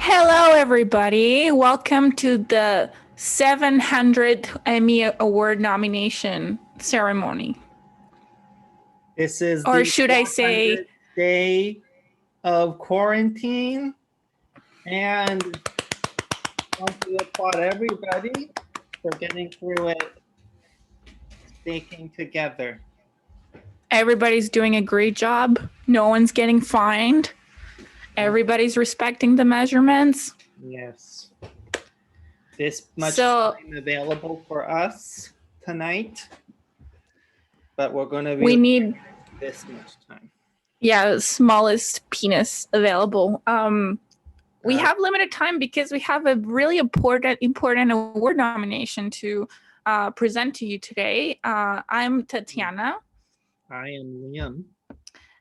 Hello, everybody. Welcome to the 700th Emmy Award nomination ceremony. This is Or the should I say 400th day of quarantine, and I want to applaud everybody for getting through it, sticking together. everybody's doing a great job? No one's getting fined. Everybody's respecting the measurements. Yes. This much So- time available for us tonight, but we're going to We need, this much time. smallest penis available. We have limited time because we have a really important award nomination to present to you today. I'm Tatiana. I am Liam.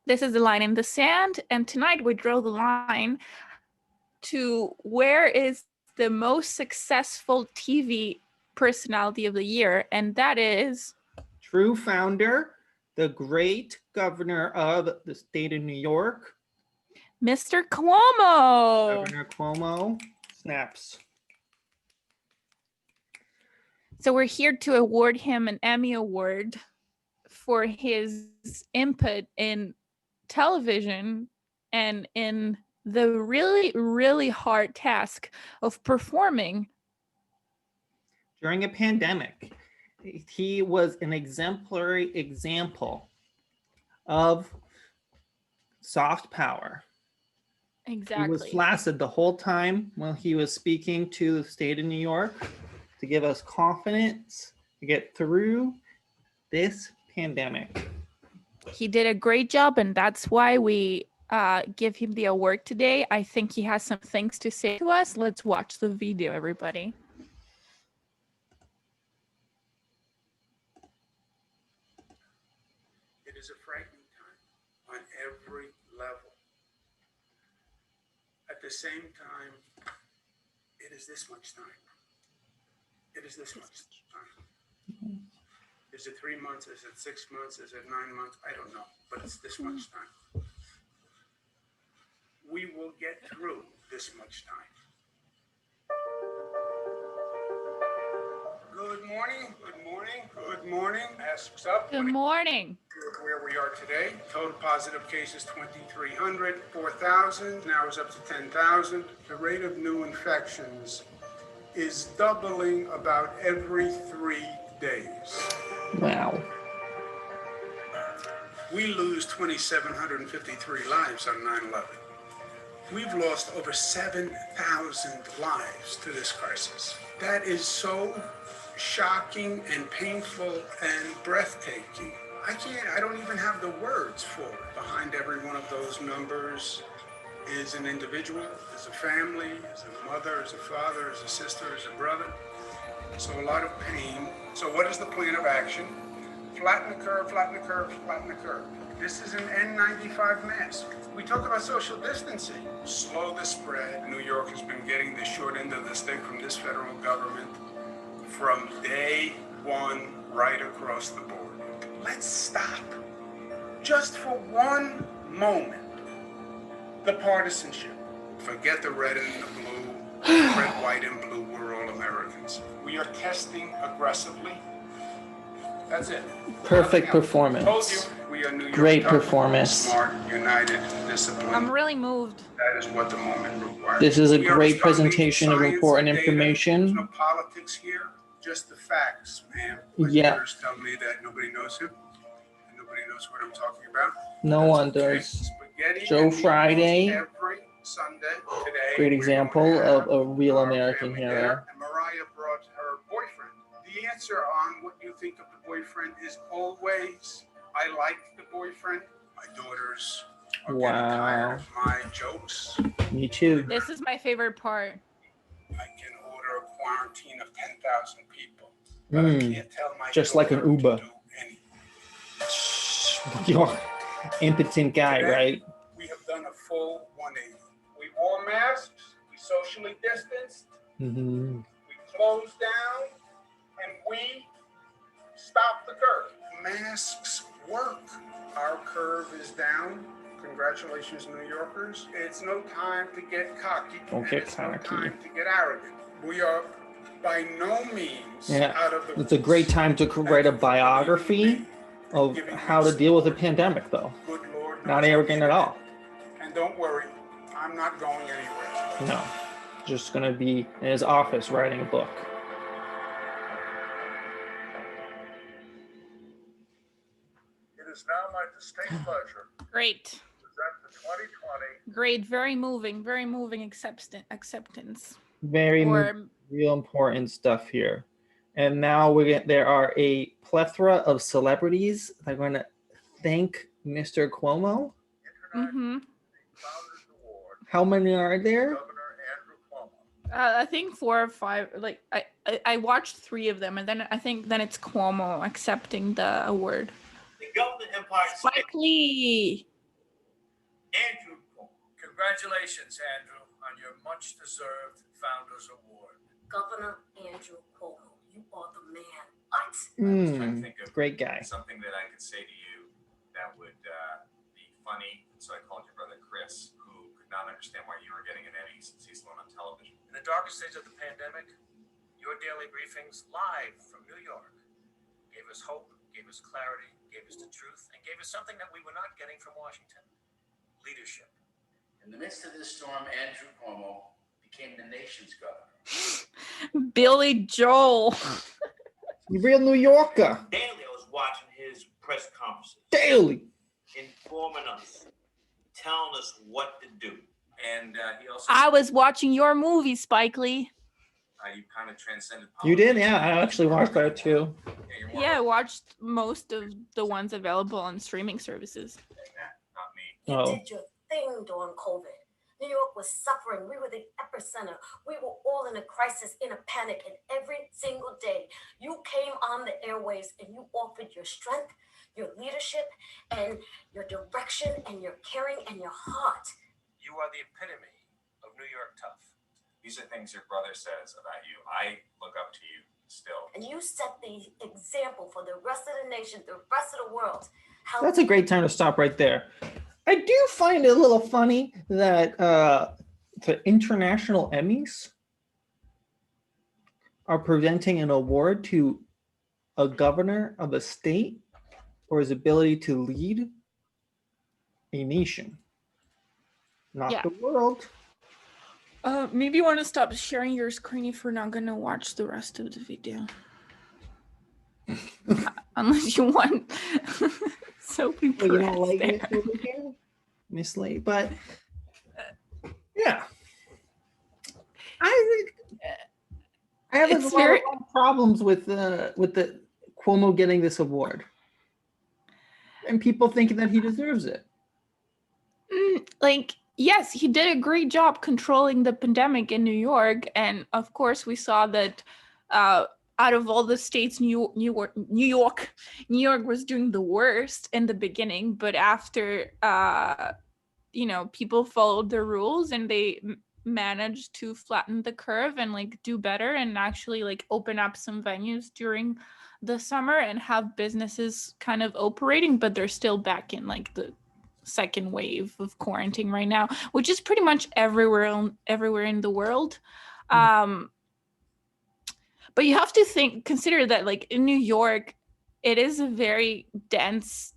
This is the line in the sand, and tonight we draw the line to where is the most successful TV personality of the year, and that is True founder, the great governor of the state of New York, Mr. Cuomo. Governor Cuomo. Snaps. So we're here to award him an Emmy Award for his input in television and in the really, really hard task of performing During a pandemic. He was an exemplary example of soft power. exactly. He was flaccid the whole time while he was speaking to the state of New York to give us confidence to get through this pandemic. He did a great job, and that's why we give him the award today. I think he has some things to say to us. Let's watch the video, everybody. It is a frightening time on every level. At the same time, it is this much time. It is this much time. Is it 3 months? Is it 6 months? Is it 9 months? I don't know, but it's this much time. We will get through this much time. Good morning, good morning, good morning. Asks up. Good morning. Where we are today. Total positive cases 2,300, 4,000, now is up to 10,000. The rate of new infections is doubling about every 3 days. Wow. We lose 2,753 lives on 9/11. We've lost over 7,000 lives to this crisis. That is so shocking and painful and breathtaking. I don't even have the words for it. Behind every one of those numbers is an individual, is a family, is a mother, is a father, is a sister, is a brother. So a lot of pain. So what is the plan of action? Flatten the curve, flatten the curve, flatten the curve. This is an N95 mask. We talk about social distancing. Slow the spread. New York has been getting the short end of the stick from this federal government from day one right across the board. Let's stop, just for one moment, the partisanship. Forget the red and the blue, red, white, and blue. We're all Americans. We are testing aggressively. That's it. Perfect Told performance. you, we are New York. Great tough, performance. Smart, united, disciplined. I'm really moved. That is what the moment requires. This is a We are great responding to presentation of science important and data. information. There's no politics here, just the facts, man. My Yeah. daughters tell me that nobody knows him. And nobody knows what I'm talking about. No That's one okay. does. Spaghetti Joe and meatballs Friday. every Sunday. Today, Great we're example going to of have a real our American family hero. dinner, and Mariah brought her boyfriend. The answer on what you think of the boyfriend is always, I like the boyfriend. My daughters are getting tired of my jokes. Me too. This is my favorite part. I can order a quarantine of 10,000 people, but I can't tell my Just like an daughter Uber. to do anything. You're impotent guy, Today, right? We have done a full 180. We wore masks, we socially distanced, Mm-hmm. we closed down, and we stopped the curve. Masks work. Our curve is down. Congratulations, New Yorkers. It's no time to get cocky. Don't and get it's cocky. no time to get arrogant. We are by no means out of the It's a great time to write a biography of how to deal with a pandemic, though. Good Lord, Not arrogant at all. And don't worry, I'm not going anywhere. No, just gonna be in his office writing a book. It is now my distinct pleasure Great. to present the 2020. Great. Very moving acceptance. Very real important stuff here. And now there are a plethora of celebrities that are going to thank Mr. Cuomo. Mm-hmm. How many are there? I think 4 or 5. Like I watched 3 of them, and then I think it's Cuomo accepting the award. The Government Empire State. Spike Lee. Andrew Cuomo. Congratulations, Andrew, on your much-deserved Founders Award. Governor Andrew Cuomo, you are the man. What? I was trying to think of Great guy. something that I could say to you that would be funny, so I called your brother Chris, who could not understand why you were getting an Emmy since he's the one on television. In the darkest stage of the pandemic, your daily briefings live from New York gave us hope, gave us clarity, gave us the truth, and gave us something that we were not getting from Washington: leadership. In the midst of this storm, Andrew Cuomo became the nation's governor. Billy Joel. Real New Yorker. Daily, I was watching his press conferences. Daily. Informing us, telling us what to do. And he also. I was watching your movie, Spike Lee. You kind of transcended. You did? Yeah, I actually watched that too. Yeah, I watched most of the ones available on streaming services. Not me. You did your thing during COVID. New York was suffering. We were the epicenter. We were all in a crisis, in a panic, and every single day you came on the airways and you offered your strength, your leadership, and your direction, and your caring, and your heart. You are the epitome of New York tough. These are things your brother says about you. I look up to you still. And you set the example for the rest of the nation, the rest of the world. That's a great time to stop right there. I do find it a little funny that the international Emmys are presenting an award to a governor of a state for his ability to lead a nation, not the world. Maybe you want to stop sharing your screen if you're not gonna watch the rest of the video. Unless you want Sophie Perez You don't like there. Miss over here, Miss Lee, but yeah, I have a lot of problems with the Cuomo getting this award, and people thinking that he deserves it. Like, yes, he did a great job controlling the pandemic in New York, and of course, we saw that. Out of all the states, New York was doing the worst in the beginning, but after people followed the rules and they managed to flatten the curve and like do better and actually like open up some venues during the summer and have businesses kind of operating, but they're still back in like the second wave of quarantine right now, which is pretty much everywhere in the world. But you have to consider that like in New York, it is a very dense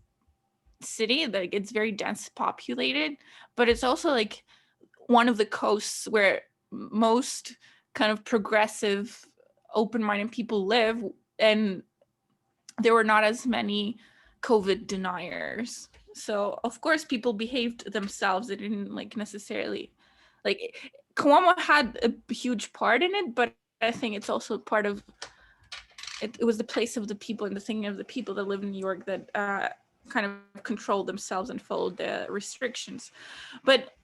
city. Like it's very dense populated, but it's also like one of the coasts where most kind of progressive, open-minded people live, and there were not as many COVID deniers. So of course people behaved themselves. They didn't like necessarily like Cuomo had a huge part in it, but I think it's also part of it. It was the place of the people and the thinking of the people that live in New York that kind of controlled themselves and followed the restrictions. But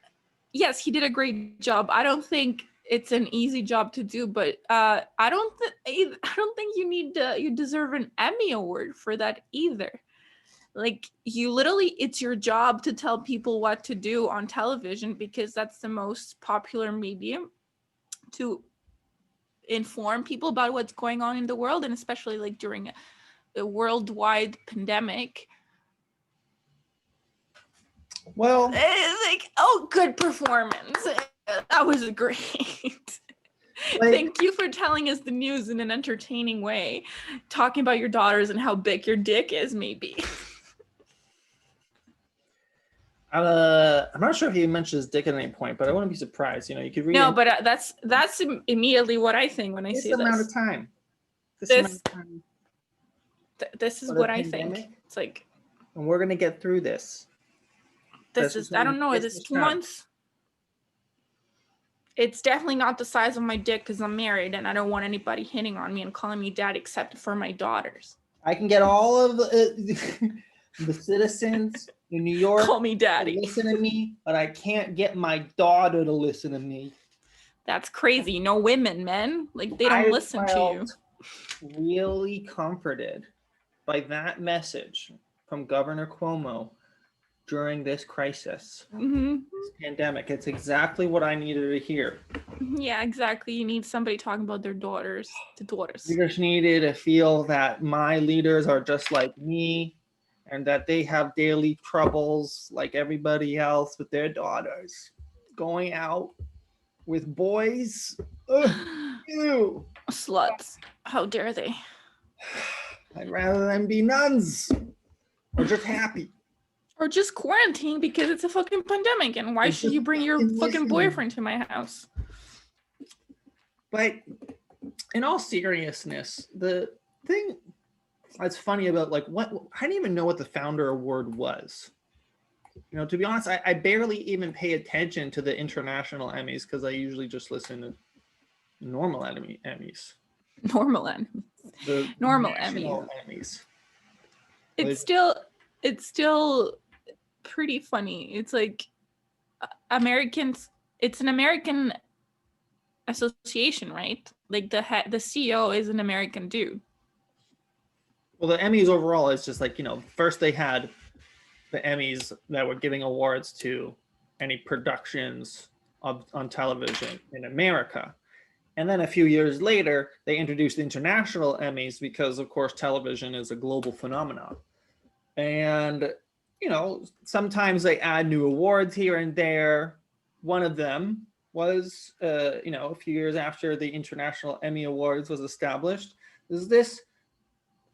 yes, he did a great job. I don't think it's an easy job to do, but I don't think you deserve an Emmy award for that either. Like it's your job to tell people what to do on television because that's the most popular medium to inform people about what's going on in the world, and especially like during a worldwide pandemic. Well, It's like, oh, good performance. That was great. Like- Thank you for telling us the news in an entertaining way. Talking about your daughters and how big your dick is, maybe. I'm not sure if he mentions dick at any point, but I wouldn't be surprised. You could read No, it but that's immediately what I think when I this see amount this. of time. This This- amount of time. This is For the what I think. pandemic? It's like, And we're gonna get through this. this This is, is I don't know, is this this is 2 time. months? It's definitely not the size of my dick because I'm married and I don't want anybody hitting on me and calling me dad except for my daughters. I can get all of the citizens in New York Call me to daddy. listen to me, but I can't get my daughter to listen to me. That's crazy. No women, men. Like, they don't I listen to you. felt really comforted by that message from Governor Cuomo during this crisis, Hmm. this pandemic. It's exactly what I needed to hear. Yeah, exactly. You need somebody talking about their daughters. The daughters. We just needed to feel that my leaders are just like me and that they have daily troubles like everybody else with their daughters. Going out with boys. Ugh, ew. Sluts. How dare they? I'd rather them be nuns or just happy. Or just quarantine because it's a fucking pandemic. And why Or should you just bring your fucking fucking listen. boyfriend to my house? But in all seriousness, the thing that's funny about like what I didn't even know what the founder award was. To be honest, I barely even pay attention to the international Emmys because I usually just listen to normal Emmys. Normal Emmy. The Normal national Emmys. It's still pretty funny. It's like Americans. It's an American association, right? Like the CEO is an American dude. Well, the Emmys overall is just like, first they had the Emmys that were giving awards to any productions on television in America. And then a few years later, they introduced the international Emmys because, of course, television is a global phenomenon. And, sometimes they add new awards here and there. One of them was, a few years after the International Emmy Awards was established, is this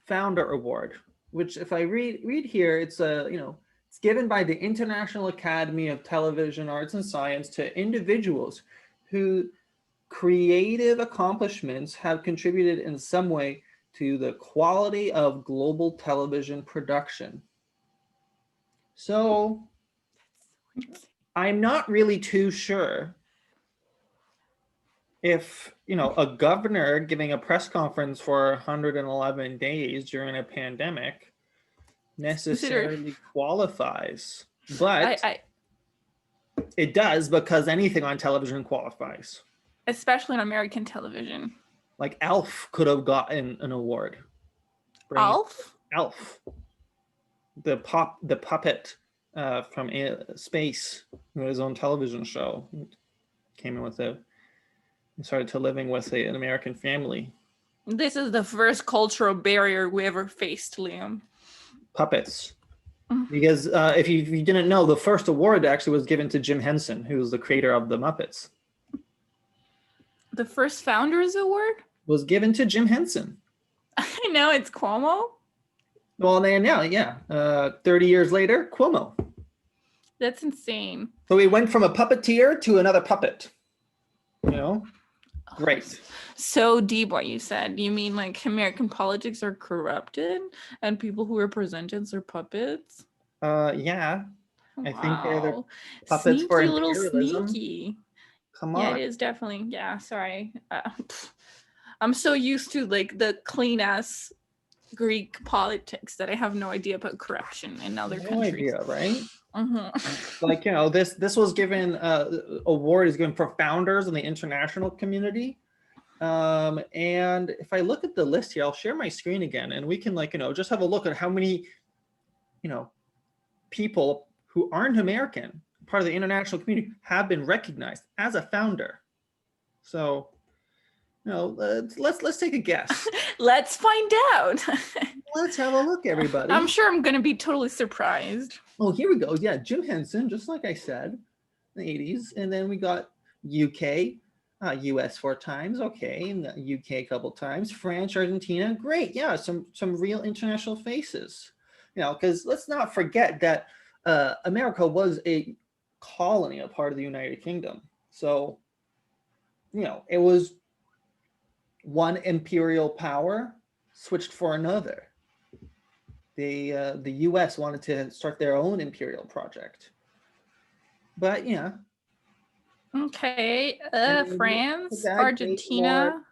Founder Award, which if I read here, it's it's given by the International Academy of Television Arts and Science to individuals whose creative accomplishments have contributed in some way to the quality of global television production. So I'm not really too sure if, a governor giving a press conference for 111 days during a pandemic necessarily qualifies, but it does because anything on television qualifies. Especially on American television. Like Elf could have gotten an award. Alf? Elf, the puppet from space, who had his own television show, came in with started to living with an American family. This is the first cultural barrier we ever faced, Liam. Puppets. Because if you didn't know, the first award actually was given to Jim Henson, who was the creator of the Muppets. The first Founders Award? Was given to Jim Henson. I know, it's Cuomo. Well, yeah. 30 years later, Cuomo. That's insane. So we went from a puppeteer to another puppet. Great. So deep what you said. You mean like American politics are corrupted and people who represent it are puppets? Yeah. I think they're Wow. puppets Sneaky for little imperialism. sneaky. Come Yeah, on. it is definitely. Yeah, sorry. I'm so used to like the clean ass Greek politics that I have no idea about corruption in other No countries. idea, right? Mm-hmm. Like, this was given, award is given for founders in the international community. And if I look at the list here, I'll share my screen again and we can just have a look at how many, people who aren't American, part of the international community, have been recognized as a founder. So Let's take a guess. Let's find out. Let's have a look, everybody. I'm sure I'm going to be totally surprised. Oh, here we go. Yeah, Jim Henson, just like I said, in the 80s. And then we got UK, US 4 times. Okay, and the UK a couple times. France, Argentina. Great. Yeah, some real international faces. Because let's not forget that America was a colony, a part of the United Kingdom. So, it was one imperial power switched for another. The U.S. wanted to start their own imperial project, but yeah. Okay, And France, that Argentina,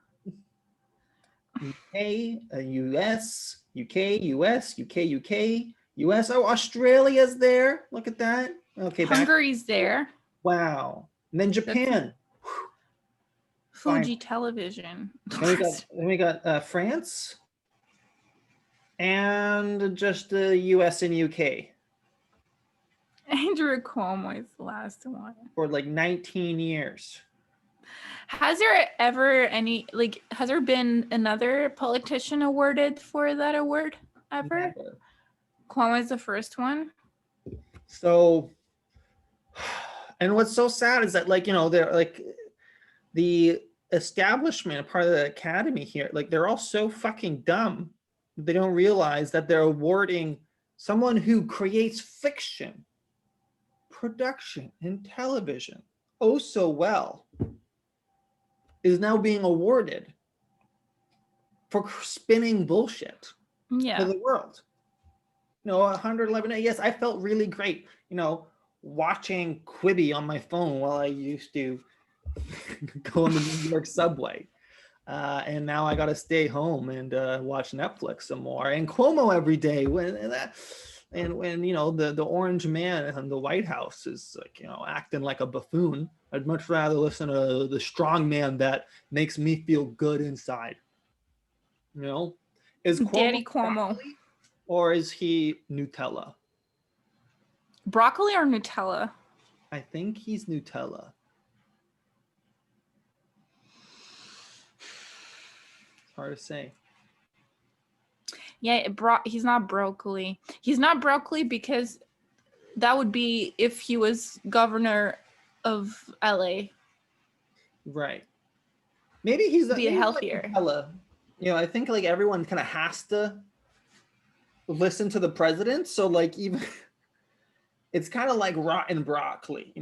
UK, US, UK, US, UK, UK, US. Oh, Australia's there. Look at that. Okay, Hungary's there. Wow. And then Japan. Fuji Television. Then we got France. And just the US and UK. Andrew Cuomo is the last one. For like 19 years. Has there ever has there been another politician awarded for that award ever? Never. Cuomo is the first one. So, and what's so sad is that they're like the establishment, part of the academy here, they're all so fucking dumb. They don't realize that they're awarding someone who creates fiction, production, and television oh so well is now being awarded for spinning bullshit for the world. 111. Yes, I felt really great, watching Quibi on my phone while I used to go on the New York subway. And now I got to stay home and watch Netflix some more, and Cuomo every day when the orange man in the White House is acting like a buffoon. I'd much rather listen to the strong man that makes me feel good inside. Is Cuomo Daddy Cuomo, or is he Nutella? Broccoli or Nutella? I think he's Nutella. Hard to say. Yeah, he's not broccoli. He's not broccoli because that would be if he was governor of LA. Right. Maybe he's healthier. Like I think everyone kind of has to listen to the president. So even it's kind of like rotten broccoli.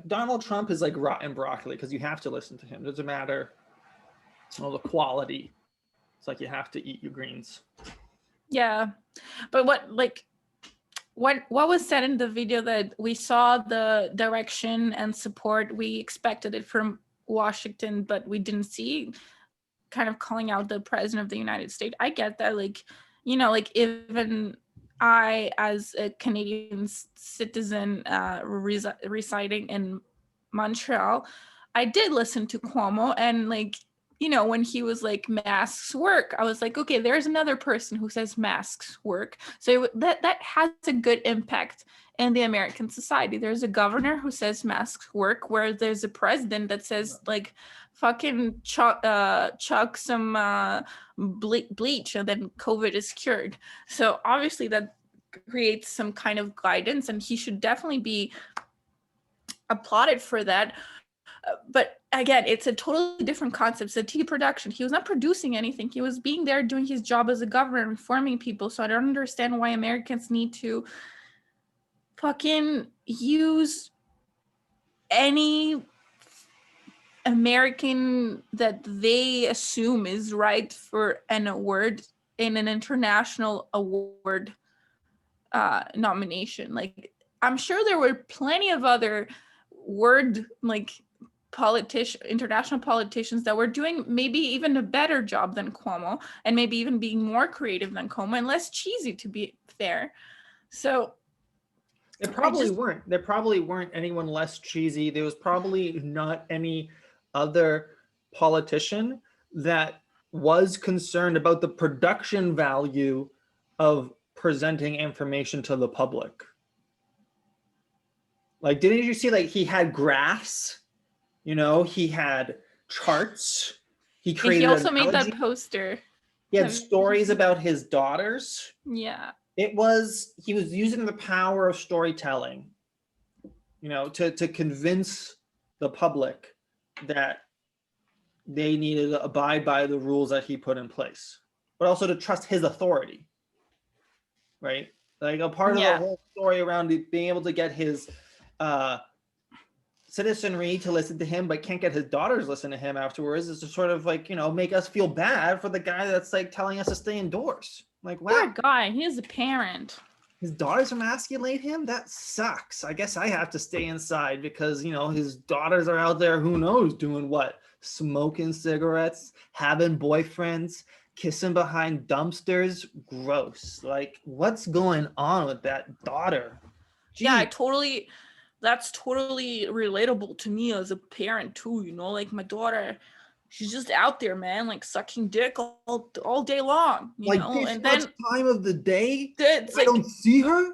Donald Trump is like rotten broccoli because you have to listen to him. It doesn't matter the quality. It's like you have to eat your greens. Yeah, but what was said in the video that we saw the direction and support, we expected it from Washington, but we didn't see, kind of calling out the president of the United States. I get that, even I, as a Canadian citizen residing in Montreal, I did listen to Cuomo, and when he was like, masks work, I was like, okay, there's another person who says masks work. So that has a good impact in the American society. There's a governor who says masks work, where there's a president that says fucking chuck some bleach and then COVID is cured. So obviously that creates some kind of guidance, and he should definitely be applauded for that. But again, it's a totally different concept. It's a TV production. He was not producing anything. He was being there doing his job as a governor, informing people. So I don't understand why Americans need to fucking use any American that they assume is right for an award in an international award nomination. I'm sure there were plenty of other international politicians that were doing maybe even a better job than Cuomo, and maybe even being more creative than Cuomo and less cheesy, to be fair. So there probably weren't anyone less cheesy. There was probably not any other politician that was concerned about the production value of presenting information to the public. Didn't you see he had graphs? He had charts, He And he created also an made analogy. that poster. He had Have you stories seen- about his daughters. Yeah. He was using the power of storytelling, to convince the public that they needed to abide by the rules that he put in place, but also to trust his authority, right? Like a part of the Yeah. whole story around being able to get his citizenry to listen to him, but can't get his daughters to listen to him afterwards, is to sort of like, make us feel bad for the guy that's like telling us to stay indoors. Like, Poor wow, guy. He is a parent. his daughters emasculate him? That sucks. I guess I have to stay inside because, his daughters are out there, who knows, doing what? Smoking cigarettes, having boyfriends, kissing behind dumpsters. Gross. Like, what's going on with that daughter? Yeah, Gee. that's totally relatable to me as a parent too, like my daughter, she's just out there, man, like sucking dick all day long, Like this and much then time of the day, it's I like, don't see her?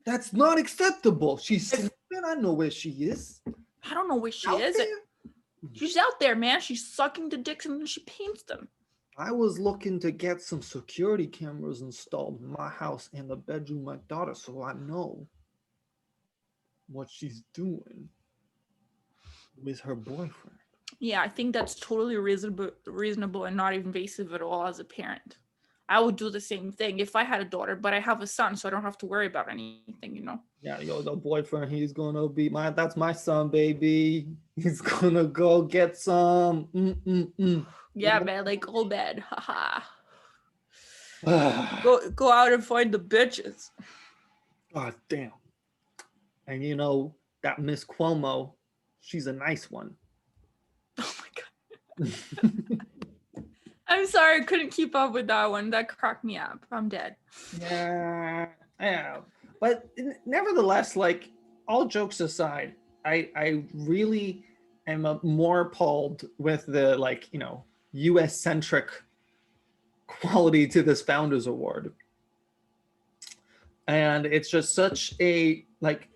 That's not acceptable. She's sleeping. I know where she is. I don't know where she Out is. there? She's out there, man. She's sucking the dicks and then she paints them. I was looking to get some security cameras installed in my house and the bedroom of my daughter so I know what she's doing with her boyfriend. Yeah, I think that's totally reasonable and not invasive at all as a parent. I would do the same thing if I had a daughter, but I have a son, so I don't have to worry about anything, Yeah, the boyfriend, he's gonna be that's my son, baby. He's gonna go get some. Yeah, man, like old man, haha. God Go out and find the bitches. damn. And that Miss Cuomo, she's a nice one. Oh my god. I'm sorry, I couldn't keep up with that one. That cracked me up. I'm dead. Yeah. But nevertheless, like, all jokes aside, I really am more appalled with the, like, US centric quality to this Founders Award. And it's just such a, like,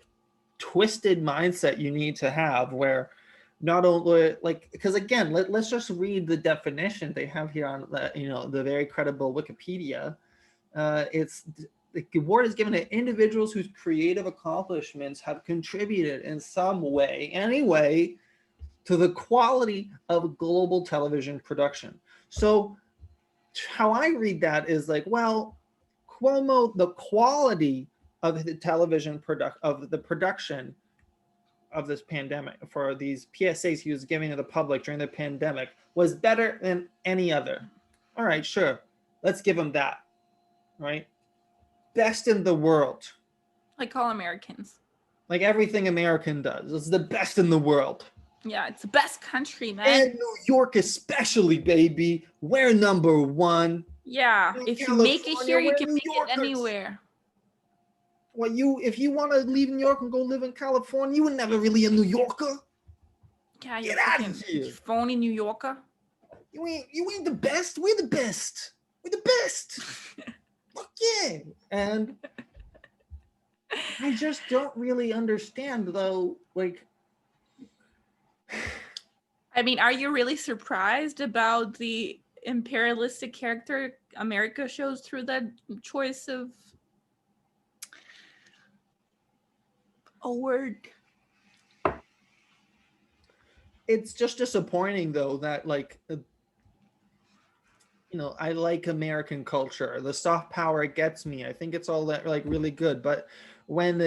twisted mindset you need to have, where not only, like, because again, let's just read the definition they have here on the very credible Wikipedia. It's the award is given to individuals whose creative accomplishments have contributed in some way, anyway, to the quality of global television production. So how I read that is like, well, Cuomo, the quality of the television production of this pandemic, for these PSAs he was giving to the public during the pandemic, was better than any other. All right, sure. Let's give him that, right? Best in the world. Like all Americans. Like everything American does. It's the best in the world. Yeah, it's the best country, man. And New York especially, baby. We're number one. Yeah, In if you make it here, you California, can we're make New it Yorkers. anywhere. Well, if you want to leave New York and go live in California, you were never really a New Yorker. Yeah, Get you're out fucking of here. phony New Yorker. You ain't the best. We're the best. We're the best. Fuck yeah. And I just don't really understand, though, like, I mean, are you really surprised about the imperialistic character America shows through that choice of a word? it's just disappointing, though, that, like, I like American culture. The soft power gets me. I think it's all that, like, really good. But when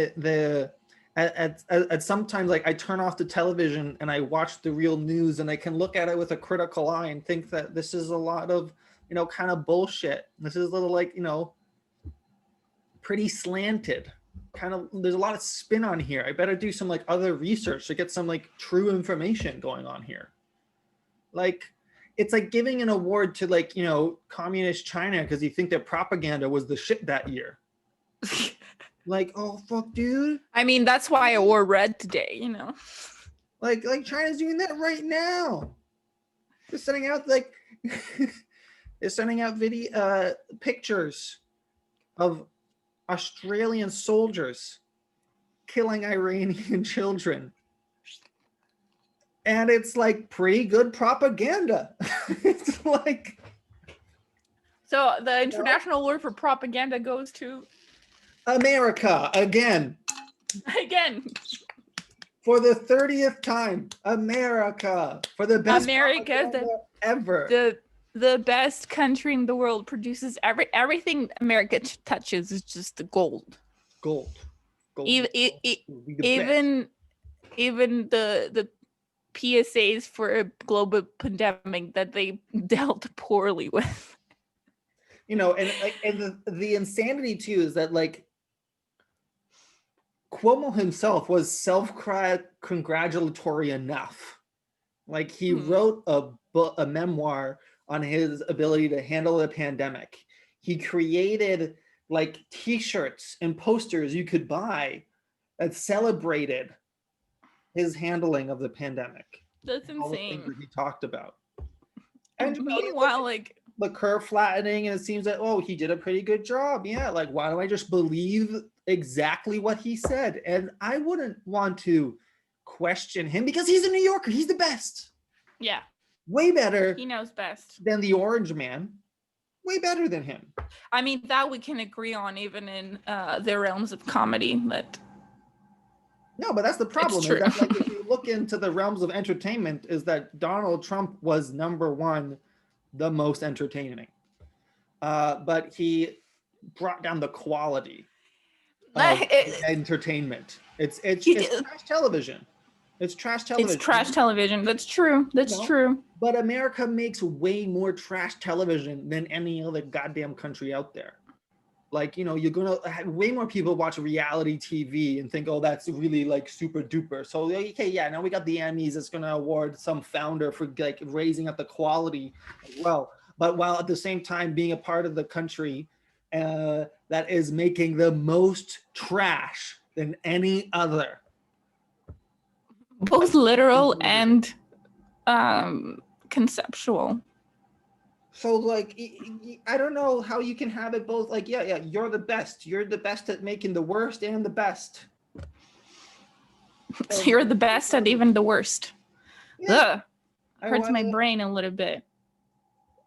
at sometimes, like, I turn off the television and I watch the real news, and I can look at it with a critical eye and think that this is a lot of, kind of bullshit. This is a little, like, pretty slanted. Kind of, there's a lot of spin on here. I better do some, like, other research to get some, like, true information going on here. Like, it's like giving an award to, like, communist China because you think their propaganda was the shit that year. Like, oh fuck, dude. I mean, that's why I wore red today, Like China's doing that right now. They're sending out, like, they're sending out pictures of Australian soldiers killing Iranian children. And it's like pretty good propaganda. It's like, So the international award for propaganda goes to America again. again. For the 30th time, America for the best America, propaganda ever. the best country in the world, produces everything America touches is just the gold. Gold. Even Will be the best. even the PSAs for a global pandemic that they dealt poorly with. You know, and like, and the insanity too is that like Cuomo himself was self-congratulatory enough. Like he wrote a book, a memoir on his ability to handle the pandemic. He created like T-shirts and posters you could buy that celebrated his handling of the pandemic. That's All the things insane. that he talked about. And you know, you meanwhile, look like at the curve flattening, and it seems that, oh, he did a pretty good job. Yeah, like why don't I just believe exactly what he said? And I wouldn't want to question him because he's a New Yorker. He's the best. yeah, Way better he knows best. than the Orange Man. Way better than him. I mean, that we can agree on, even in the realms of comedy. That No, but that's the problem. Is true. that like if you look into the realms of entertainment, is that Donald Trump was number one, the most entertaining. But he brought down the quality of entertainment. It's trash television. It's trash television. It's trash television. That's true. That's true. But America makes way more trash television than any other goddamn country out there. Like, you know, you're gonna have way more people watch reality TV and think, oh, that's really like super duper. So okay, yeah, now we got the Emmys. It's gonna award some founder for like raising up the quality as well. But while at the same time being a part of the country that is making the most trash than any other. Both literal and conceptual. So like, I don't know how you can have it both. Like, yeah, you're the best. You're the best at making the worst and the best. So you're the best at even the worst. Yeah. Ugh. Hurts my brain a little bit.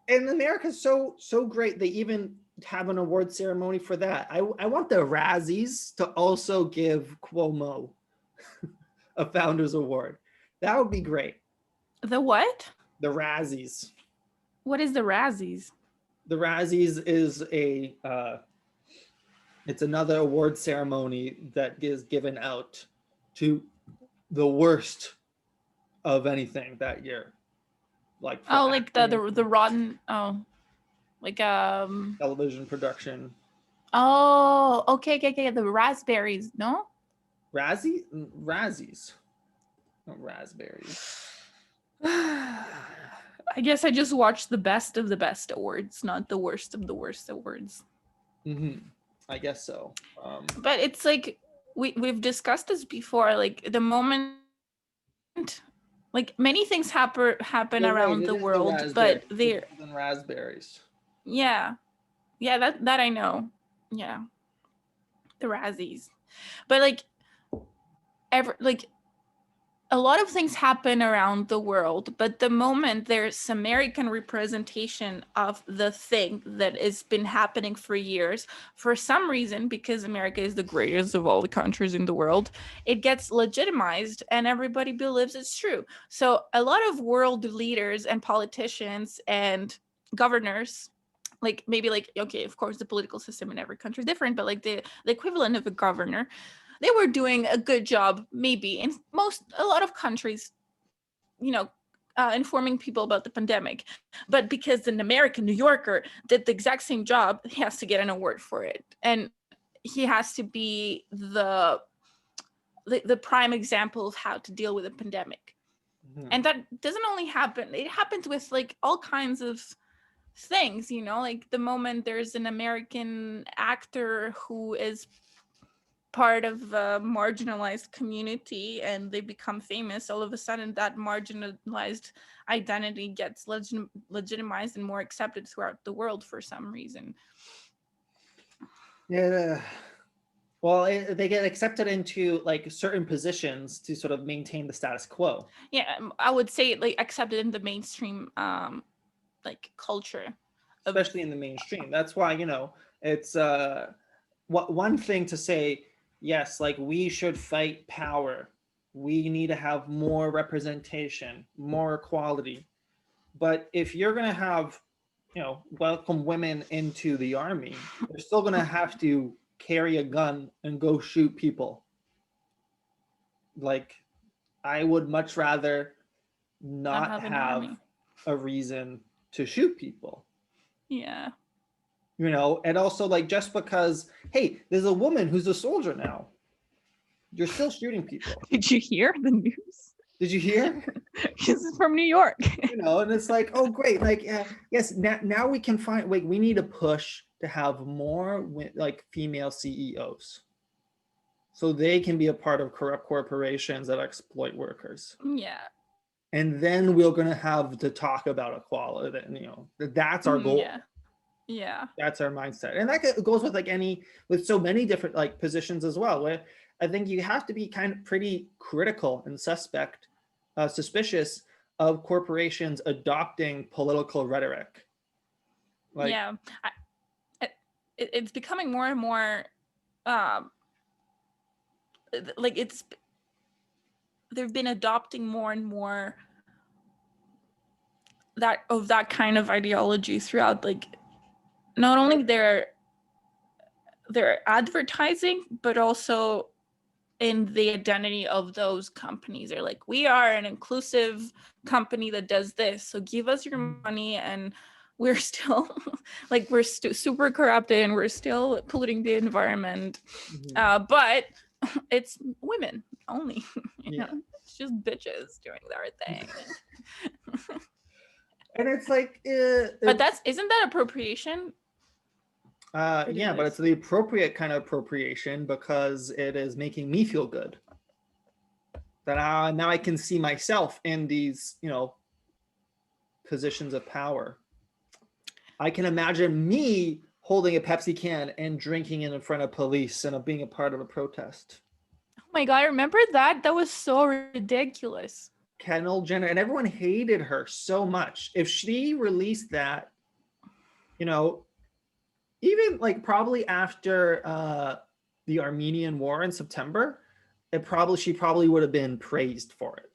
And America's so great. They even have an award ceremony for that. I want the Razzies to also give Cuomo a Founders Award. That would be great. The what? The Razzies. What is the Razzies? The Razzies is it's another award ceremony that is given out to the worst of anything that year. Like like the rotten like television production. Oh, okay. The raspberries, no? Razzies. Not raspberries. I guess I just watched the best of the best awards, not the worst of the worst awards. Mm-hmm. I guess so. But it's like we've discussed this before. Like the moment, like many things happen around the world, but they're raspberries. Yeah, that I know. Yeah, the Razzies, but like a lot of things happen around the world, but the moment there's American representation of the thing that has been happening for years, for some reason, because America is the greatest of all the countries in the world, it gets legitimized and everybody believes it's true. So a lot of world leaders and politicians and governors, like maybe like, okay, of course the political system in every country is different, but like the equivalent of a governor, they were doing a good job, maybe in a lot of countries, informing people about the pandemic. But because an American New Yorker did the exact same job, he has to get an award for it, and he has to be the prime example of how to deal with a pandemic. Mm-hmm. And that doesn't only happen; it happens with like all kinds of things. Like the moment there's an American actor who is part of a marginalized community and they become famous, all of a sudden that marginalized identity gets legitimized and more accepted throughout the world for some reason. Yeah, Well, they get accepted into like certain positions to sort of maintain the status quo. Yeah, I would say like accepted in the mainstream like culture. Especially in the mainstream. That's why, it's one thing to say, yes, like we should fight power. We need to have more representation, more equality. But if you're going to have, welcome women into the army, they're still going to have to carry a gun and go shoot people. Like, I would much rather not have an have army. a reason to shoot people. Yeah. And also like just because, hey, there's a woman who's a soldier now, you're still shooting people. Did you hear the news? Did you hear? This is from New York. And it's like, oh great, like yes, now we can find, like, we need to push to have more like female CEOs, so they can be a part of corrupt corporations that exploit workers. Yeah. And then we're gonna have to talk about equality. That's our goal. Yeah. That's our mindset, and that goes with with so many different like positions as well, where I think you have to be kind of pretty critical and suspicious of corporations adopting political rhetoric. Like, yeah, it's becoming more and more like they've been adopting more and more that kind of ideology throughout, like not only their advertising, but also in the identity of those companies. They're like, we are an inclusive company that does this, so give us your money, and we're still like we're super corrupted and we're still polluting the environment. But it's women only. You know, it's just bitches doing their thing. And it's like, but isn't that appropriation? Yeah, but it's the appropriate kind of appropriation because it is making me feel good. That now I can see myself in these, positions of power. I can imagine me holding a Pepsi can and drinking it in front of police and being a part of a protest. Oh my God, I remember that? That was so ridiculous. Kendall Jenner, and everyone hated her so much. If she released that, even like probably after the Armenian War in September, she probably would have been praised for it.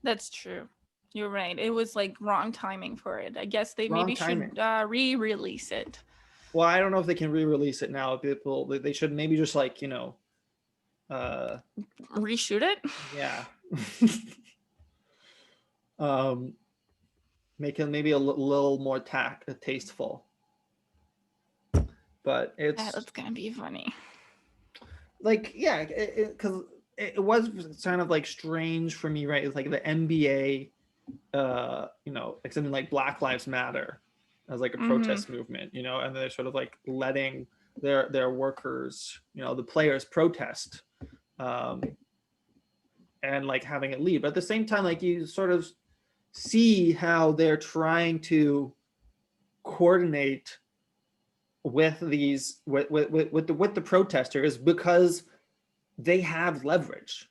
That's true. You're right. It was like wrong timing for it. I guess they should re-release it. Well, I don't know if they can re-release it now. They should maybe just like, reshoot it. Yeah. Make it maybe a little more tasteful. But that's gonna be funny. Like, yeah, because it was kind of like strange for me, right? It's like the NBA, accepting like Black Lives Matter as like a protest movement, and they're sort of like letting their workers, the players protest, and like having it lead. But at the same time, like you sort of see how they're trying to coordinate with these with the protesters because they have leverage.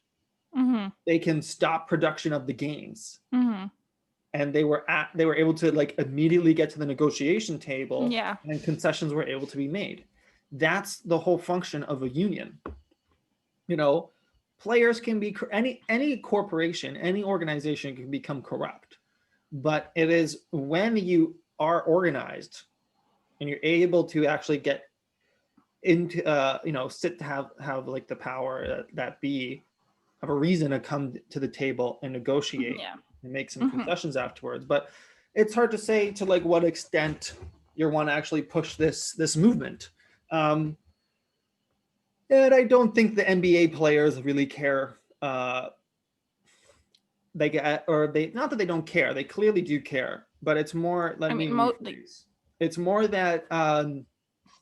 They can stop production of the games, and they were able to like immediately get to the negotiation table, and concessions were able to be made. That's the whole function of a union. Players can be any corporation, any organization can become corrupt, but it is when you are organized and you're able to actually get into sit to have like the power that be have a reason to come to the table and negotiate and make some concessions afterwards. But it's hard to say to like what extent you want to actually push this movement. And I don't think the NBA players really care. They not that they don't care, they clearly do care, but it's more it's more that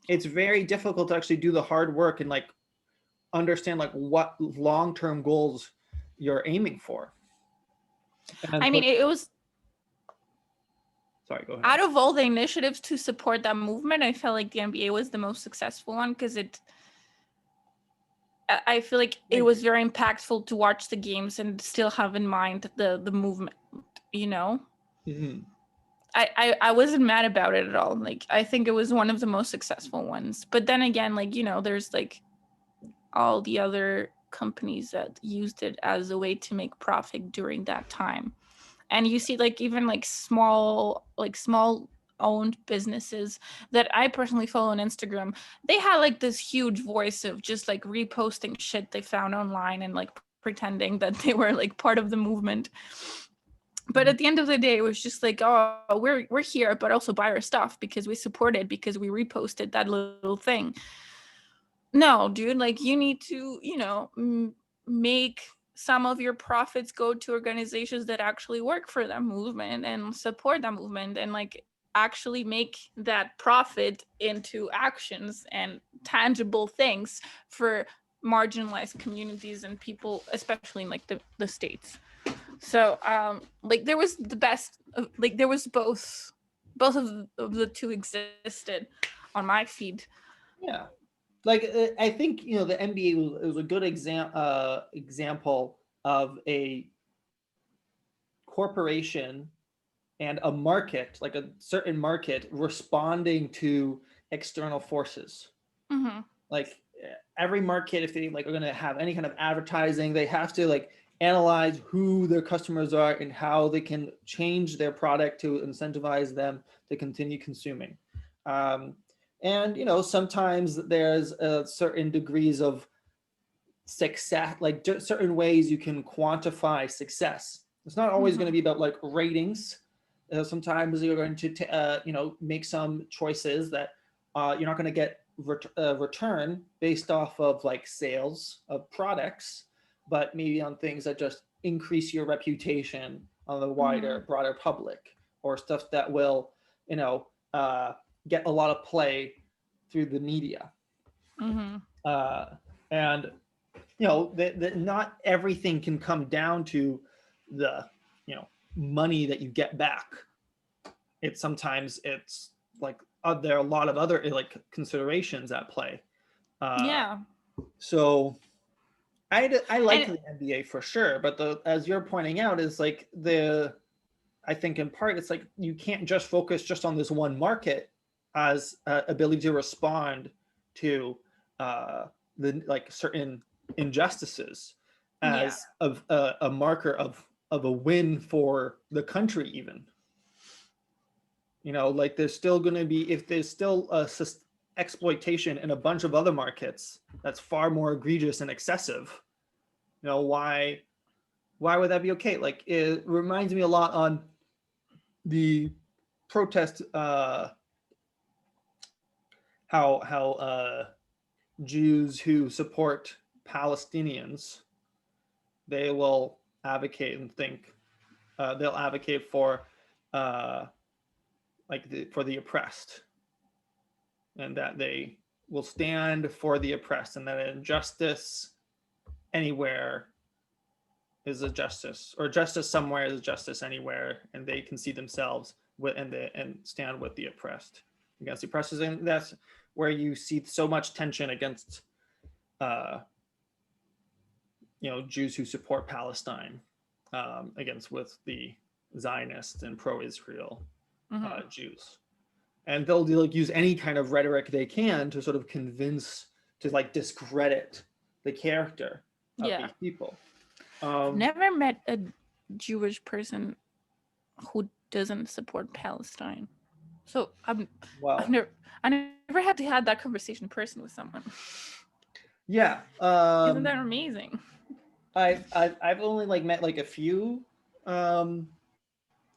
it's very difficult to actually do the hard work and like understand like what long-term goals you're aiming for. It was sorry, go ahead. Out of all the initiatives to support that movement, I felt like the NBA was the most successful one because I feel like it was very impactful to watch the games and still have in mind the movement, you know. Mm-hmm. I wasn't mad about it at all. Like, I think it was one of the most successful ones. But then again, like, you know, there's like all the other companies that used it as a way to make profit during that time. And you see like even like small owned businesses that I personally follow on Instagram, they had like this huge voice of just like reposting shit they found online and like pretending that they were like part of the movement. But at the end of the day, it was just like, oh, we're here, but also buy our stuff because we support it, because we reposted that little thing. No, dude, like you need to, you know, make some of your profits go to organizations that actually work for that movement and support that movement, and like actually make that profit into actions and tangible things for marginalized communities and people, especially in like the States. So like there was the best, like there was both of the two existed on my feed. Yeah. Like I think, you know, the NBA was a good example of a corporation and a market, like a certain market, responding to external forces. Mm-hmm. Like every market, if they like are going to have any kind of advertising, they have to like analyze who their customers are and how they can change their product to incentivize them to continue consuming. And you know, sometimes there's certain degrees of success, like certain ways you can quantify success. It's not always going to be about like ratings. Sometimes you're going to you know, make some choices that you're not going to get return based off of like sales of products, but maybe on things that just increase your reputation on the wider, broader public, or stuff that will, you know, get a lot of play through the media. And you know, that not everything can come down to the, you know, money that you get back. It's sometimes it's like there are a lot of other like considerations at play. Yeah. So I like And the NBA for sure, but the, as you're pointing out, is like I think in part it's like you can't just focus just on this one market as ability to respond to the like certain injustices as of a marker of a win for the country. Even, you know, like there's still going to be, if there's still exploitation in a bunch of other markets that's far more egregious and excessive, you know, why would that be okay? Like it reminds me a lot on the protest, how Jews who support Palestinians, they will advocate and think they'll advocate for for the oppressed, and that they will stand for the oppressed, and that injustice anywhere is a justice, or justice somewhere is justice anywhere, and they can see themselves with and stand with the oppressed against the oppressors. And that's where you see so much tension against you know, Jews who support Palestine against with the Zionists and pro-Israel Jews, and they'll like use any kind of rhetoric they can to sort of convince, to like discredit the character of these people. I've never met a Jewish person who doesn't support Palestine. So I never had to have that conversation in person with someone. Yeah. Isn't that amazing? I've only like met like a few, and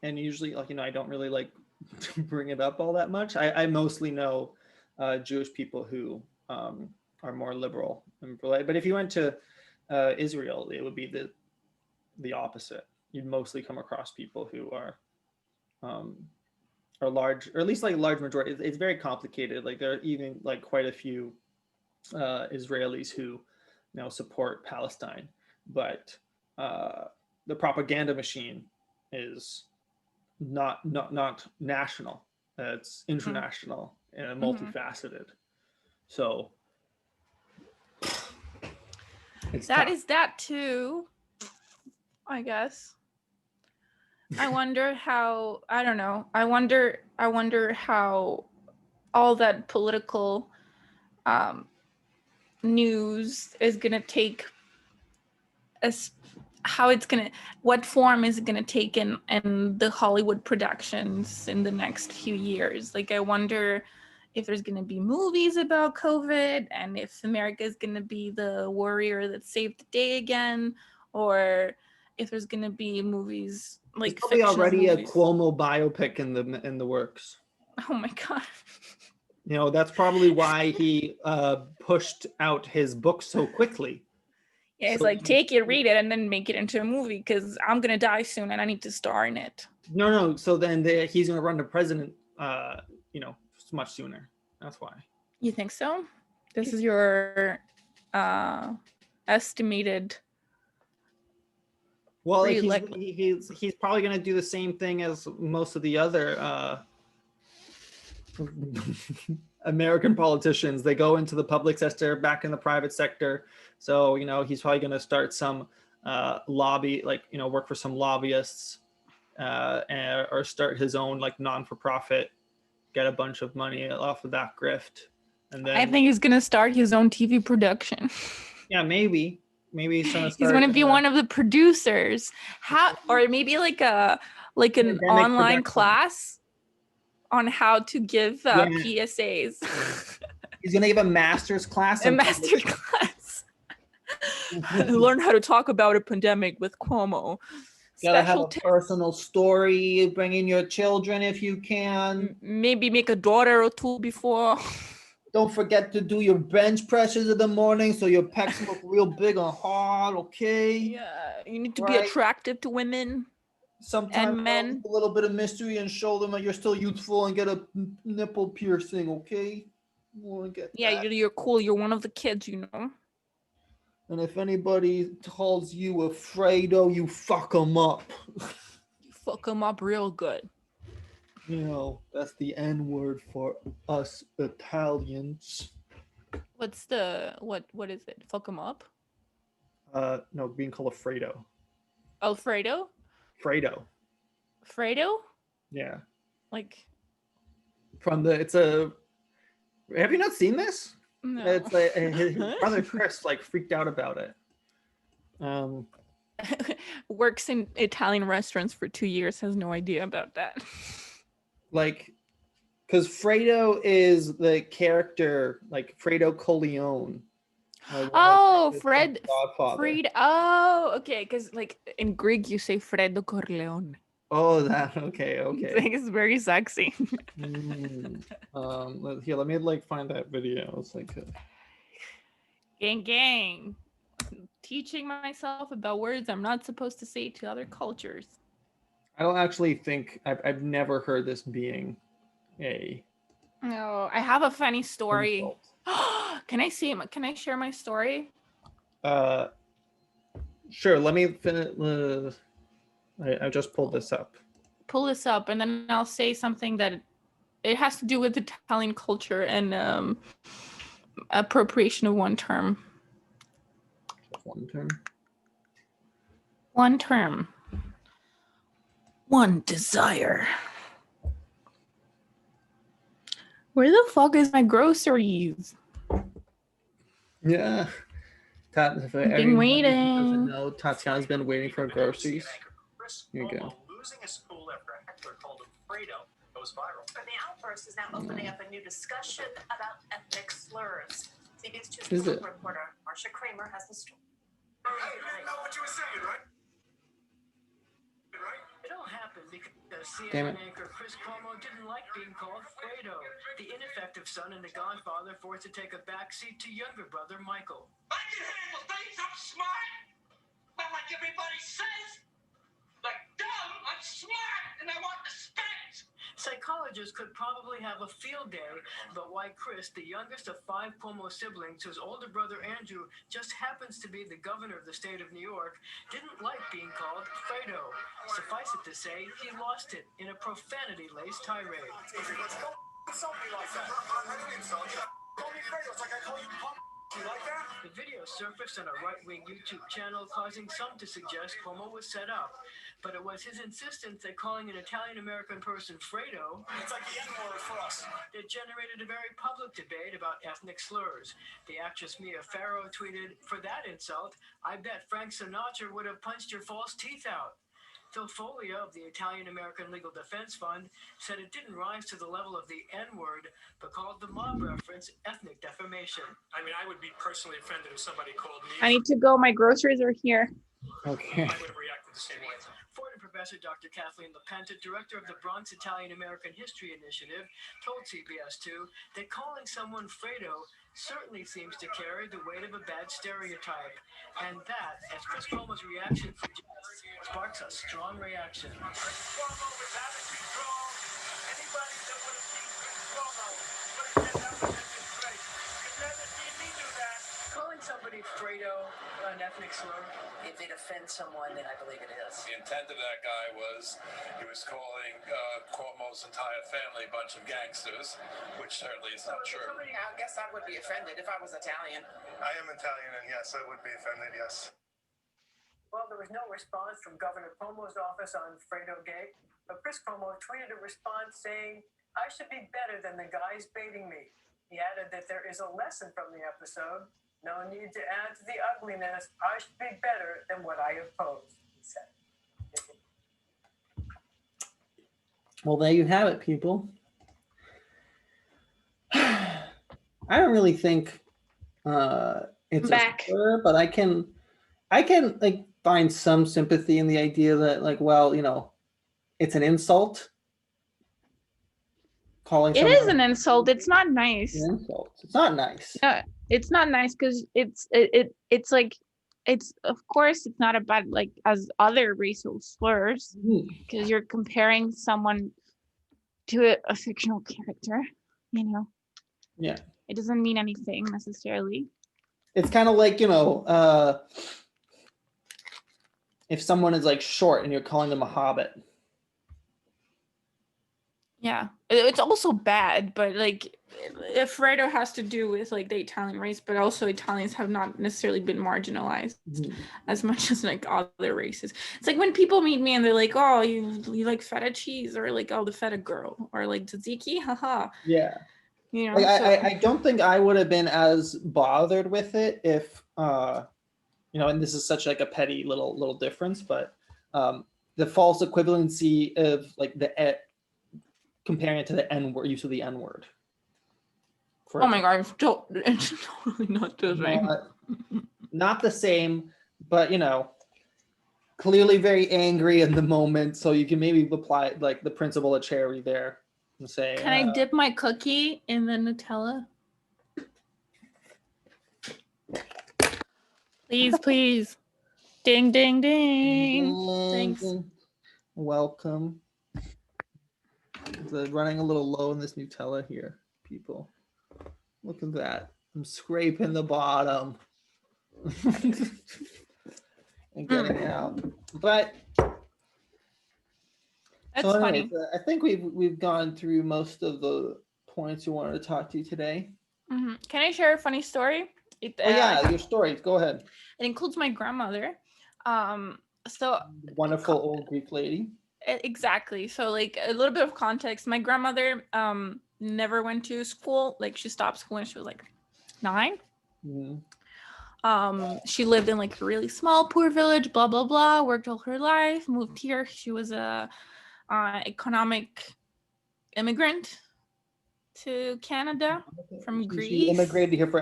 usually like, you know, I don't really like bring it up all that much. I mostly know Jewish people who are more liberal, but if you went to Israel, it would be the opposite. You'd mostly come across people who are large, or at least like large majority. It's very complicated. Like there are even like quite a few Israelis who, you know, support Palestine, but the propaganda machine is not national. It's international and multifaceted. So It's That tough. is that too, I guess. I wonder how, I don't know. I wonder how all that political news is going to take as how it's going to, what form is it going to take in the Hollywood productions in the next few years. Like, I wonder if there's going to be movies about COVID, and if America is going to be the warrior that saved the day again, or if there's going to be movies like There's probably fictional already movies. a Cuomo biopic in the works. Oh my God. You know, that's probably why he pushed out his book so quickly. Yeah, it's So- like, take it, read it, and then make it into a movie, because I'm going to die soon and I need to star in it. No. So then he's going to run to president, you know, much sooner. That's why. You think so? This is your estimated. Well, Re-elect- he's probably going to do the same thing as most of the other American politicians. They go into the public sector, back in the private sector. So, you know, he's probably going to start some lobby, like, you know, work for some lobbyists, or start his own like non-for-profit, get a bunch of money off of that grift. And then I think he's going to start his own TV production. yeah, maybe he's going to start. He's going to be one of the producers. How, or maybe like an Pandemic online production. class on how to give PSAs. He's going to give a master's class. A on master class. Learn how to talk about a pandemic with Cuomo. Gotta have Special a personal story. Bring in your children if you can. maybe make a daughter or two before. Don't forget to do your bench presses in the morning so your pecs look real big and hard. Okay. Yeah, you need to be Right. attractive to women. Sometimes And men. a little bit of mystery and show them that you're still youthful and get a nipple piercing. Okay. You want to get Yeah, that. you're cool. You're one of the kids, you know. And if anybody calls you Fredo, you fuck them up. You fuck them up real good. You know, that's the N word for us Italians. What's the what is it? Fuck them up? No, being called a Fredo. Alfredo? Fredo. Fredo? Yeah. Like, It's a. Have you not seen this? no. It's like his brother Chris like freaked out about it. Works in Italian restaurants for 2 years, has no idea about that. Like, because Fredo is the character, like Fredo Corleone. Oh, His Fred. Godfather. Fred. Oh, okay. Because like in Greek, you say Fredo Corleone. Oh, that okay. I think it's very sexy. Here, let me like find that video. It's like Gang. Teaching myself about words I'm not supposed to say to other cultures. I don't actually think I've never heard this being a No, I have a funny story. insult. Can I share my story? Sure. Let me finish. I just pulled this up. Pull this up, and then I'll say something that it has to do with Italian culture and appropriation of one term. One term. One term. One desire. Where the fuck is my groceries? Yeah. I've been waiting. No, Tatiana's been waiting for groceries. Here you go. Losing a school after a heckler called him Fredo goes viral. The outburst is now opening up a new discussion about ethnic slurs. CBS 2's Is it? reporter Marsha Kramer has the story. Hey, you know what you were saying, right? It all happened because Damn CNN it. anchor Chris Cuomo didn't like being called Fredo, the ineffective son and the godfather forced to take a backseat to younger brother Michael. I can handle things. I'm smart. Not like everybody says. Like dumb, I'm smart, and I want respect. Psychologists could probably have a field day about why Chris, the youngest of 5 Cuomo siblings, whose older brother Andrew just happens to be the governor of the state of New York, didn't like being called Fredo. Suffice it to say, he lost it in a profanity-laced tirade. Insult me like that. I didn't insult you. Call me Fredo, it's like I call you punk. You like that? The video surfaced on a right-wing YouTube channel, causing some to suggest Cuomo was set up. But it was his insistence that calling an Italian-American person Fredo, It's like the N-word for us. that generated a very public debate about ethnic slurs. The actress Mia Farrow tweeted, "For that insult, I bet Frank Sinatra would have punched your false teeth out." Phil Folia of the Italian-American Legal Defense Fund said it didn't rise to the level of the N-word, but called the mob reference ethnic defamation. I mean, I would be personally offended if somebody called me. I need to go. My groceries are here. Okay. I would have reacted the same way. Fordham professor Dr. Kathleen LaPenta, director of the Bronx Italian-American History Initiative, told CBS2 that calling someone Fredo certainly seems to carry the weight of a bad stereotype. And that, as Chris Cuomo's reaction suggests, sparks a strong reaction. Cuomo was out of control. Anybody that would have seen Chris Cuomo would have said that was a disgrace. You've never seen me do that. Calling somebody Fredo an ethnic slur, If it offends someone, then I believe it is. The intent of that guy was he was calling Cuomo's entire family a bunch of gangsters, which certainly is not true. I guess I would be offended if I was Italian. I am Italian, and yes, I would be offended, yes. well, there was no response from Governor Cuomo's office on Fredo Gate, but Chris Cuomo tweeted a response saying, "I should be better than the guys baiting me." He added that there is a lesson from the episode. "No need to add to the ugliness. I should be better than what I have posed," he said. Well, there you have it, people. I don't really think it's Back. a slur, but I can like find some sympathy in the idea that, like, well, you know, it's an insult. Calling It someone is an insult. It's not nice. an insult. It's not nice. No, it's not nice because it's like it's, of course, it's not about like as other racial slurs because you're comparing someone to a fictional character, you know. Yeah. It doesn't mean anything necessarily. It's kind of like, you know, if someone is like short and you're calling them a hobbit. Yeah, it's also bad, but like if Fredo has to do with like the Italian race, but also Italians have not necessarily been marginalized as much as like other races. It's like when people meet me and they're like, "Oh, you like feta cheese," or like, "Oh, the feta girl," or like tzatziki, haha. Yeah. You know, Like, so, I don't think I would have been as bothered with it if you know, and this is such like a petty little difference, but the false equivalency of like comparing it to the N word, use of the N word. oh my god, it's totally not the same. Not the same, but you know, clearly very angry in the moment, so you can maybe apply like the principle of charity there and say, Can I dip my cookie in the Nutella? Please. Ding, ding, ding. Thanks. Welcome. Running a little low in this Nutella here, people. Look at that. I'm scraping the bottom and getting it out. But That's so funny. anyways, I think we've gone through most of the points we wanted to talk to you today. Can I share a funny story? Yeah, your stories. Go ahead. It includes my grandmother. So Wonderful old Greek lady. exactly. So like a little bit of context. My grandmother never went to school. Like she stopped school when she was like 9. She lived in like a really small poor village, blah blah blah, worked all her life, moved here. She was a economic immigrant to Canada from Greece. She immigrated here for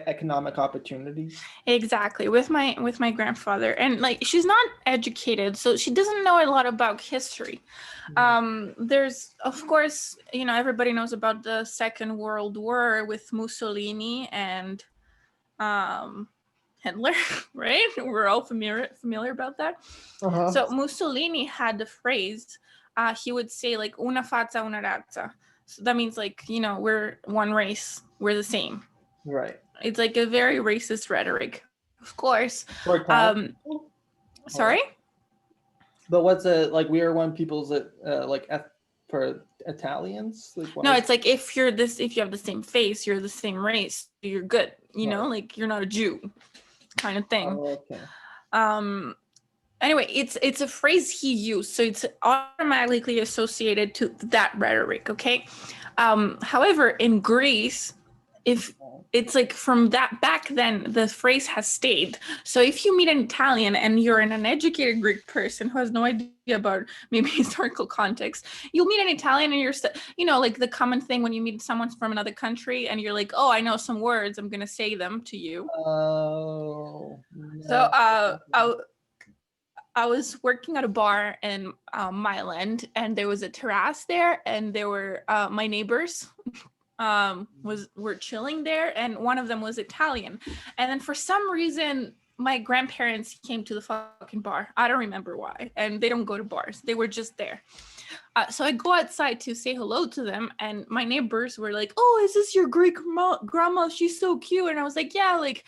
economic opportunities. Exactly, with my grandfather, and like she's not educated, so she doesn't know a lot about history. There's, of course, you know, everybody knows about the Second World War with Mussolini and Hitler, right? We're all familiar about that. So Mussolini had the phrase, he would say like "una faccia, una razza." So that means like, you know, we're one race, we're the same. Right. It's like a very racist rhetoric, of course. Sorry? But what's like we are one people's like for Italians? Like, no, it's like if you have the same face, you're the same race, you're good. you know, like you're not a Jew kind of thing. Oh, okay. Anyway, it's a phrase he used, so it's automatically associated to that rhetoric, okay? However, in Greece, if it's like from that back then, the phrase has stayed. So if you meet an Italian and you're an uneducated Greek person who has no idea about maybe historical context, you'll meet an Italian and you're, you know, like the common thing when you meet someone from another country and you're like, oh, I know some words, I'm gonna say them to you. Oh. So I was working at a bar in Milan, and there was a terrace there, and there were my neighbors were chilling there, and one of them was Italian. And then for some reason, my grandparents came to the fucking bar. I don't remember why, and they don't go to bars. They were just there. So I go outside to say hello to them, and my neighbors were like, "Oh, is this your Greek grandma? She's so cute." And I was like, "Yeah, like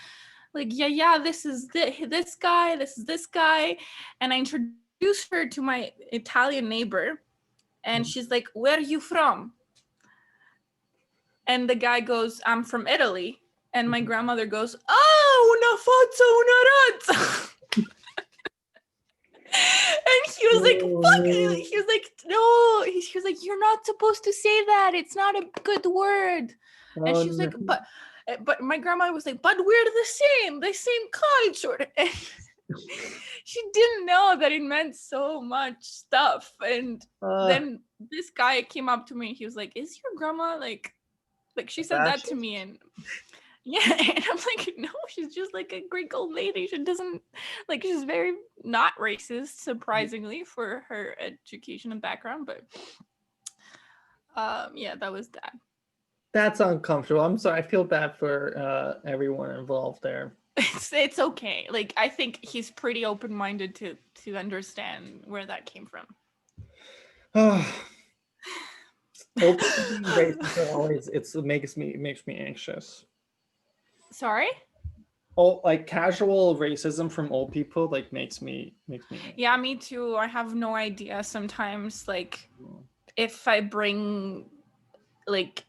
yeah, this is this guy, this is this guy." And I introduced her to my Italian neighbor, and she's like, "Where are you from?" And the guy goes, "I'm from Italy." And my grandmother goes, "Oh, una foto, una razza." And he was like, "Fuck!" He was like, "No." He was like, "You're not supposed to say that. It's not a good word." And she was like, but my grandma was like, "But we're the same culture." And she didn't know that it meant so much stuff. And then this guy came up to me and he was like, "Is your grandma like she said that to me?" And yeah, and I'm like, "No, she's just like a Greek old lady. She doesn't like, she's very not racist, surprisingly, for her education and background." But yeah, that was that. That's uncomfortable. I'm sorry. I feel bad for everyone involved there. It's okay. Like, I think he's pretty open-minded to understand where that came from. Open racist are always, it makes me anxious. Sorry? Oh, like casual racism from old people like makes me anxious. Yeah, me too. I have no idea sometimes, like, if I bring like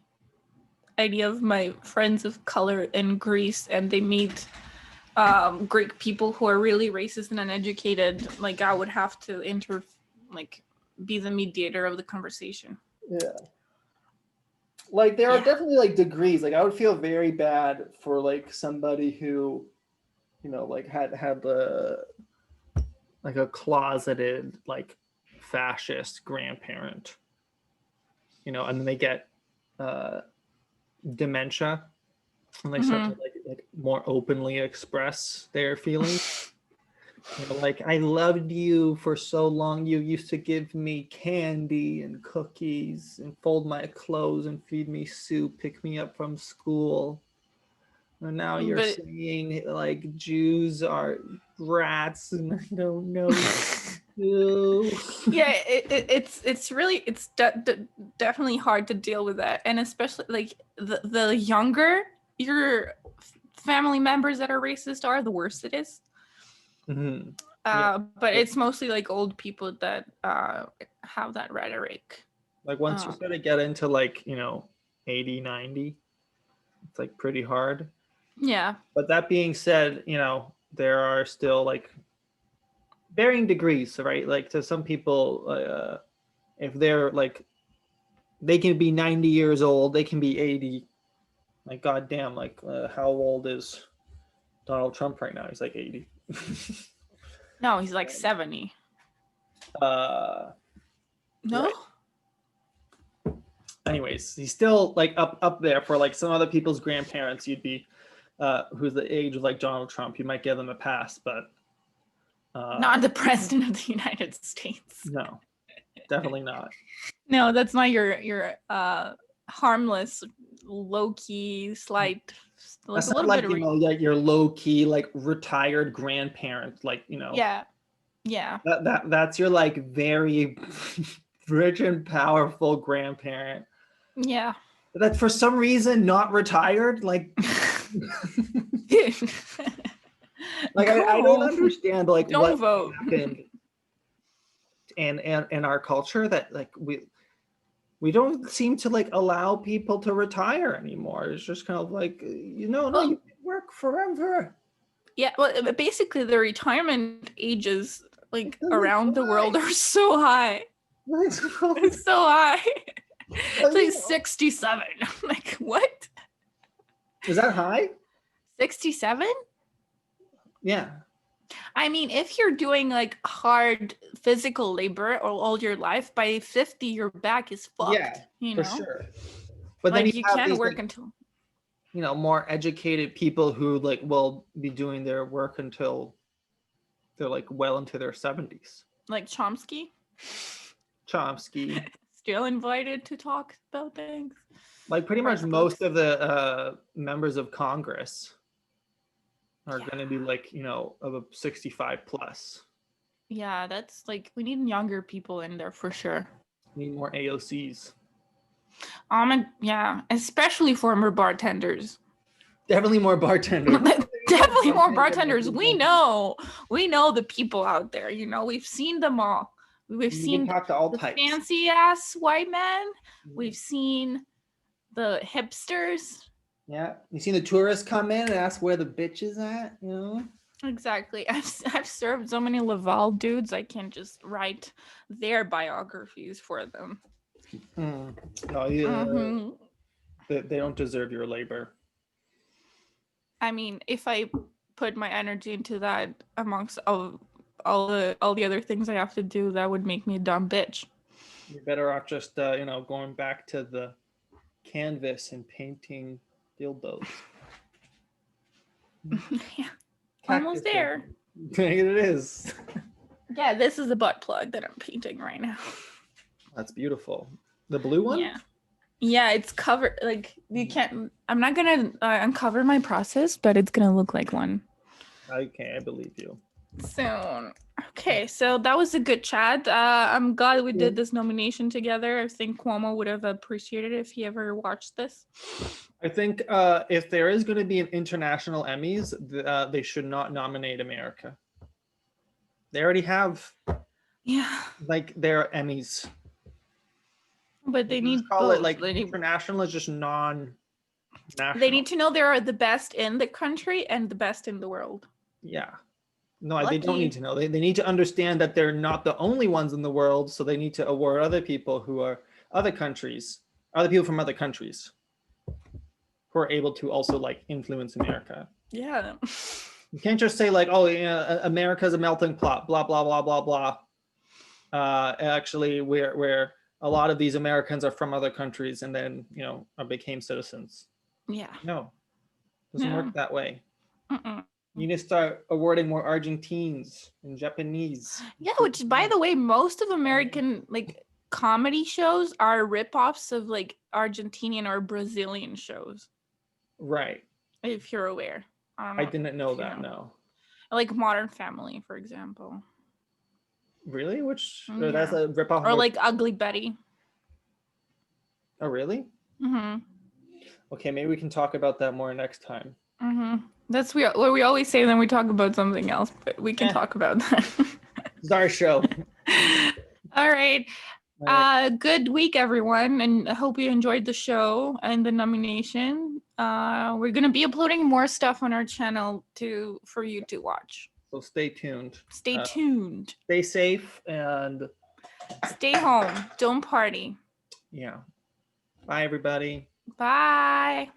any of my friends of color in Greece and they meet Greek people who are really racist and uneducated, like I would have to be the mediator of the conversation. Yeah. Like there are definitely like degrees. Like I would feel very bad for like somebody who, you know, like had like a closeted like fascist grandparent, you know, and then they get dementia and they start to like more openly express their feelings. You know, like, "I loved you for so long. You used to give me candy and cookies and fold my clothes and feed me soup, pick me up from school. And now you're saying like Jews are rats and I don't know." Yeah, it's really definitely hard to deal with that, and especially like the younger your family members that are racist are, the worse it is. Mm-hmm. But it's mostly like old people that have that rhetoric. Like once you sort of get into like, you know, 80, 90, it's like pretty hard. Yeah. But that being said, you know, there are still like varying degrees, right? Like to some people, if they're like, they can be 90 years old, they can be 80. Like, goddamn, like how old is Donald Trump right now? He's like 80. No, he's like 70. No? Right. Anyways, he's still like up there for like some other people's grandparents. You'd be who's the age of like Donald Trump, you might give them a pass, but not the president of the United States. No, definitely not. No, that's not your harmless, low-key, slight, like that's a little not like, bit of you know, like your low-key like retired grandparent, like, you know. Yeah. That's your like very rich and powerful grandparent. Yeah. That for some reason not retired, like like I don't understand like what happened in our culture that like we don't seem to like allow people to retire anymore. It's just kind of like, you know, no, work forever. Yeah, well, basically the retirement ages like That's around the world are so high. That's It's so high. It's like you know. 67. I'm like, what? Is that high? 67? Yeah. I mean, if you're doing like hard physical labor all your life, by 50 your back is fucked. Yeah, you for know? sure. But Like then you have can't these, work like, until more educated people who like will be doing their work until they're like well into their 70s. like Chomsky. Chomsky. Still invited to talk about things. Like pretty much Write most books. of the members of Congress are going to be like, of a 65 plus. Yeah, that's like we need younger people in there for sure. Need more AOCs. And yeah, especially former bartenders. Definitely more bartenders. Definitely more bartenders. We know the people out there. We've seen them all. We've You seen can talk to all the types. fancy ass white men. We've seen the hipsters. Yeah, you seen the tourists come in and ask where the bitch is at, Exactly. I've served so many Laval dudes. I can't just write their biographies for them. No, yeah, they don't deserve your labor. I mean, if I put my energy into that amongst all the other things I have to do, that would make me a dumb bitch. You're better off just going back to the canvas and painting dildos. Yeah, almost there. It is. Yeah, this is the butt plug that I'm painting right now. That's beautiful. The blue one? Yeah, it's covered. Like you can't. I'm not gonna uncover my process, but it's gonna look like one. Okay, I believe you. Soon. Okay, so that was a good chat. I'm glad we did this nomination together. I think Cuomo would have appreciated it if he ever watched this. I think if there is going to be an international Emmys, they should not nominate America. They already have, like, their Emmys. But they need call both. it like international is just non-national. They need to know they are the best in the country and the best in the world. Yeah. No, they don't need to know. They need to understand that they're not the only ones in the world, so they need to award other people who are other people from other countries who are able to also like influence America. Yeah. You can't just say like, oh, America's a melting pot, blah blah blah blah blah. Actually, where a lot of these Americans are from other countries and then became citizens. Yeah. No, doesn't work that way. Mm-mm. You need to start awarding more Argentines and Japanese. Yeah, which by the way, most of American like comedy shows are ripoffs of like Argentinian or Brazilian shows. Right. If you're aware. I didn't know that, no. Like Modern Family, for example. Really? That's a ripoff? Or like Ugly Betty. Oh, really? Mm-hmm. Okay, maybe we can talk about that more next time. Mm-hmm. That's what we always say, then we talk about something else, but we can talk about that. It's our show. All right. Good week, everyone, and I hope you enjoyed the show and the nomination. We're gonna be uploading more stuff on our channel for you to watch. So stay tuned. Stay tuned. Stay safe and stay home. Don't party. Yeah. Bye, everybody. Bye.